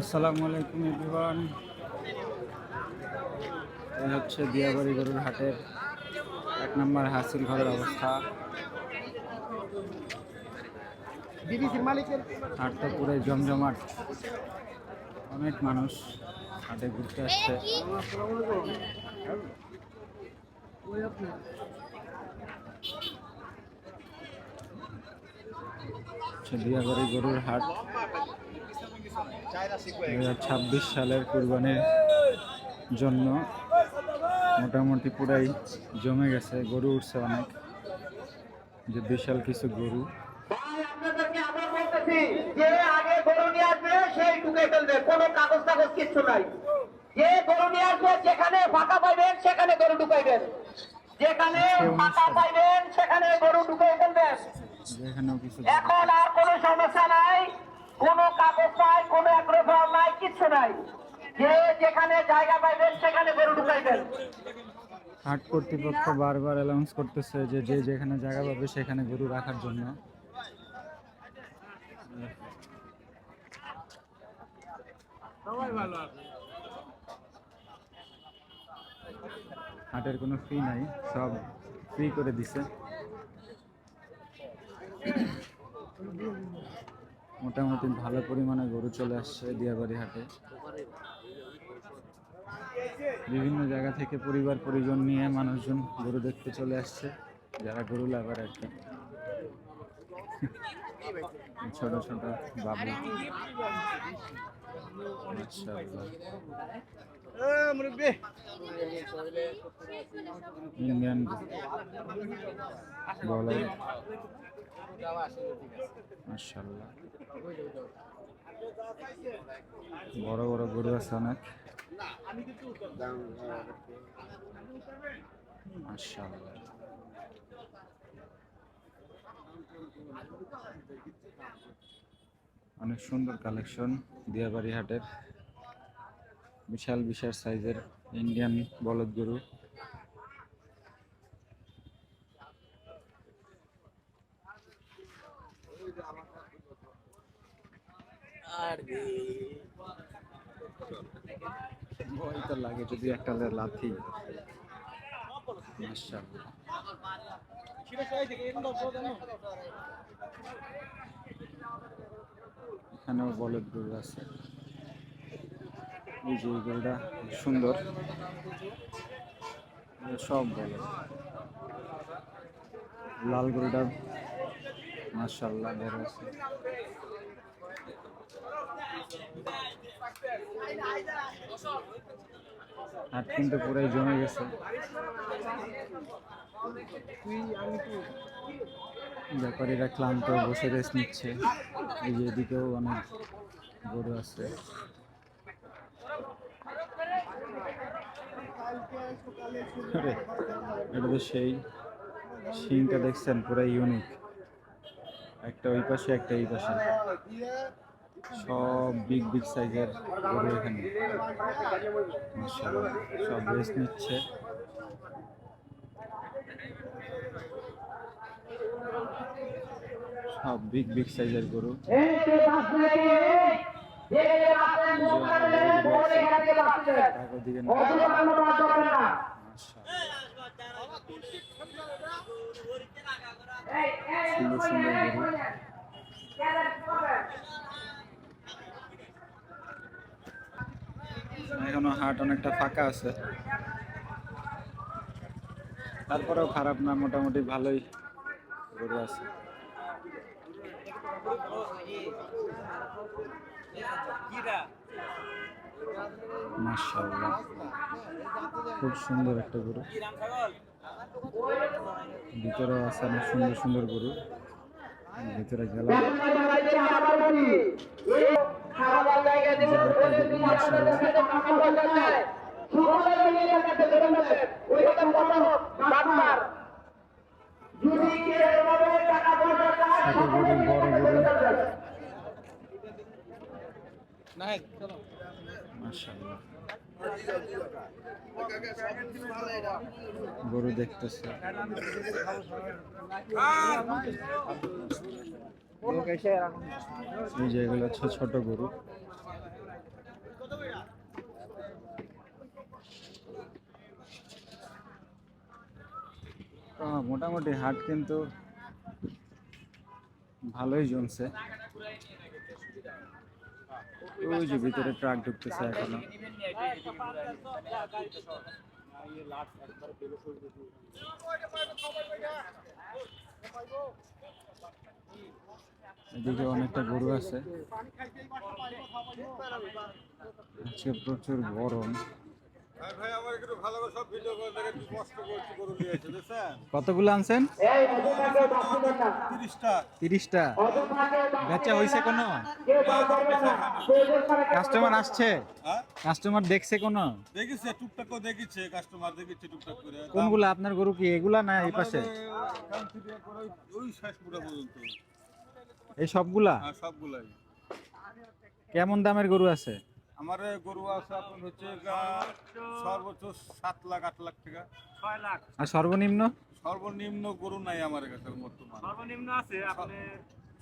আসসালামু আলাইকুম এভরিওয়ান। এই হচ্ছে দিয়াবাড়ি গরুর হাটের 1 নম্বর হাসিল ঘরের অবস্থা। হাটটা পুরো জমজমাট, অনেক মানুষ হাটে ঘুরতে আসছে। দিয়াবাড়ি গরুর হাট 2026 সালের কুরবানির জন্য মোটামুটি পুরাই জমে গেছে। গরু উঠছে অনেক, যে বিশাল কিছু গরু। যে আগে গরু নিয়ে আসবে সেই ঢুকে ফেলবে, কোনো কাগজ টাগজ কিচ্ছু নাই। যে গরু নিয়ে আসবে যেখানে ফাঁকা পাইবেন সেখানে গরু ঢুকাইবেন, যেখানে ফাঁকা পাইবেন সেখানে গরু ঢুকাই ফেলবেন। এখন আর কোনো সমস্যা নাই, কোনো কাগজ নাই, কোনো অ্যাপ্রুভাল নাই, কিচ্ছু নাই। যে যেখানে জায়গা পাইবেন সেখানে গরু ঢুকাইবেন। হাট কর্তৃপক্ষ বারবার অ্যানাউন্স করতেছে যে যে যেখানে জায়গা পাবে সেখানে গরু রাখার জন্য। হাটের কোনো ফি নাই, সব ফ্রি করে দিছে। মোটামুটি ভালো পরিমাণে গরু চলে আসছে দিয়াবাড়ি হাটে। বিভিন্ন জায়গা থেকে পরিবার পরিজন নিয়ে মানুষজন গরু দেখতে চলে আসছে, যারা গরু লাভার আর কি। ছোট ছোট বাবু, ইন্ডিয়ান বলার, মাশাআল্লাহ বড় বড় গরু আছে অনেক, মাশাআল্লাহ। অনেক সুন্দর কালেকশন দিয়াবাড়ি হাটের। বিশাল বিশাল সাইজের ইন্ডিয়ান বলদ গরু। ভয় তো লাগে যদি একটা লাথি। মাশাআল্লাহ, এখানেও বলদ গরু আছে। এই যে গরুটা সুন্দর, সব বলদ। লাল গরুটা মাশাআল্লাহ বড় আছে। হাট কিন্তু পুরাই জমে গেছে। ব্যাপারীরা ক্লান্ত, বসে রেস্ট নিচ্ছে। এই যে এদিকেও অনেক গরু আছে। এটা তো সেই শিংটা দেখছেন, পুরাই ইউনিক। একটা ওই পাশে একটা এই পাশে, সব বিগ বিগ সাইজের গরু এখানে। মাশাআল্লাহ, সব রেস্ট নিচ্ছে। সব বিগ বিগ সাইজের গরু। সুন্দর সুন্দর গরু। এখনো হাট অনেকটা ফাঁকা আছে, তারপরেও খারাপ না, মোটামুটি ভালোই গরু আছে। মাশাআল্লাহ, খুব সুন্দর একটা গরু। ভিতরেও আছে অনেক সুন্দর সুন্দর গরু। ভিতরে গেলাম, ছোট গরু, বড় গরু, মাশাআল্লাহ। গরু দেখতেছে, এই যে এগুলো ছোট গরু। মোটামুটি হাট কিন্তু ভালোই জমছে। ওই যে ভিতরে ট্রাক ঢুকতেছে এখনো। এদিকে অনেকটা গরু আছে। আজকে প্রচুর গরম। কতগুলো আনছেন? এই অযথাকে বাদ দিবেন না, 30টা। অযথাকে বাদ বেচা দিবেন হয়েছে না, কোনো? কেউ বাদ করবেন না, প্রয়োজন ছাড়া কেউ বাদ কাস্টমার করবেন না। আসছে? কাস্টমার দেখছে কোনো? দেখিছে টুকটাক দেখিছে কাস্টমার দেখিছে টুকটাক করে কোনগুলা? আপনার গরু কি এগুলা না এই পাশে? ওই শেষ পুরো পর্যন্ত এই সবগুলা? আর সবগুলাই কেমন দামের গরু আছে? আমার গরু আছে আপনার হচ্ছে সর্বোচ্চ 7 লাখ 8 লাখ টাকা। আর সর্বনিম্ন? সর্বনিম্ন গরু নাই আমার কাছে বর্তমান। সর্বনিম্ন আছে আপনি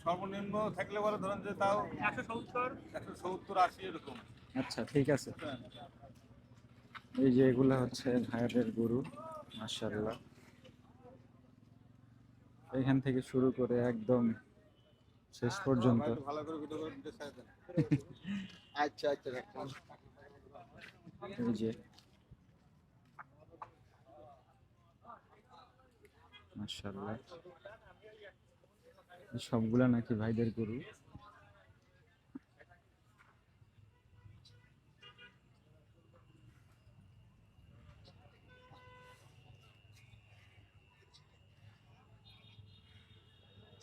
সর্বনিম্ন থাকলে বলে ধরেন যে তাও 170 170 80 এরকম। আচ্ছা ঠিক আছে। এই যে এগুলা হচ্ছে ভাইয়াদের গরু, মাশাআল্লাহ। এখান থেকে শুরু করে একদম শেষ পর্যন্ত। ভালো করে ভিডিও করে দিতে চাই দেন। আচ্ছা আচ্ছা রাখলাম। এই যে মাশাআল্লাহ, এই সবগুলা নাকি ভাইদের গরু।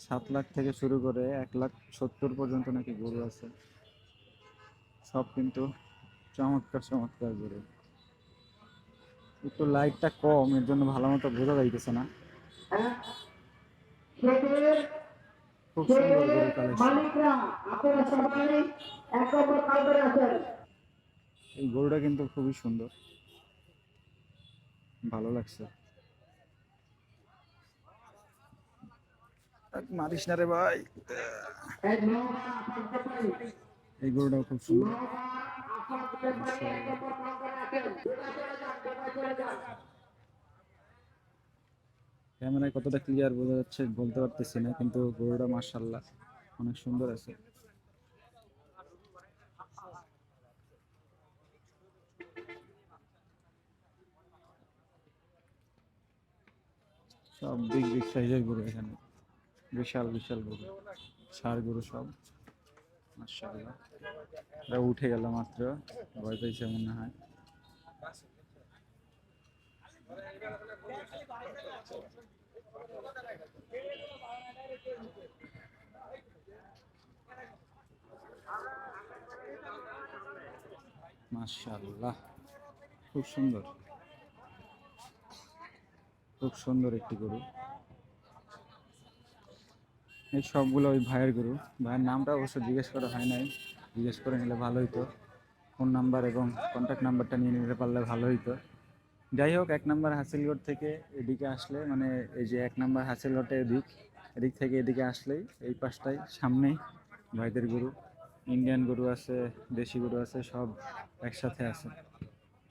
সাত লাখ থেকে শুরু করে 1,70,000 পর্যন্ত নাকি গরু আছে। সব কিন্তু চমৎকার চমৎকার গরু। একটু লাইটটা কম, এর জন্য ভালো মতো বোঝা যাইতেছে না। সেদের খুব সুন্দর গরু কালেকশন। মালিকরা আপনারা সবাই এক নম্বর কাউন্টারে আছেন। এই গরুটা কিন্তু খুবই সুন্দর, ভালো লাগছে। মারিস না রে ভাই। এক নম্বর আপনাদের পারি, এই গরুটাও খুব সুন্দর। আপনাদের পারি এক নম্বর কাউন্টারে আছেন। চলে যান, চলে যান। ক্যামেরায় কতটা ক্লিয়ার বোঝা যাচ্ছে বলতে পারতেছি না, কিন্তু গরুটা মাশাআল্লাহ অনেক সুন্দর আছে। সব বিগ বিগ সাইজের গরু এখানে, বিশাল বিশাল গরু, ষাঁড় গরু সব মাশাআল্লাহ। এটা উঠে গেল মাত্র, ভয় পেয়েছে মনে হয়। মাশাআল্লাহ, খুব সুন্দর, খুব সুন্দর একটি গরু। এই সবগুলো ওই ভাইয়ের গরু। ভাইয়ের নামটা অবশ্য জিজ্ঞেস করা হয় নাই, জিজ্ঞেস করে নিলে ভালো হইতো। ফোন নাম্বার এবং কন্ট্যাক্ট নাম্বারটা নিয়ে নিতে পারলে ভালো হইতো। যাই হোক, 1 নম্বর হাসিলগড় থেকে এদিকে আসলে, মানে এই যে 1 নম্বর হাসিলগড়টা এদিক থেকে এদিকে আসলেই এই পাশটায় সামনেই ভাইদের গরু। ইন্ডিয়ান গরু আছে, দেশি গরু আছে, সব একসাথে আছে।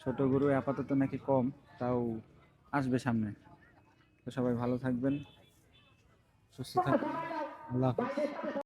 ছোট গরু আপাতত নাকি কম, তাও আসবে সামনে। তো সবাই ভালো থাকবেন, সুস্থ থাকবেন, আল্লাহ হাফেজ।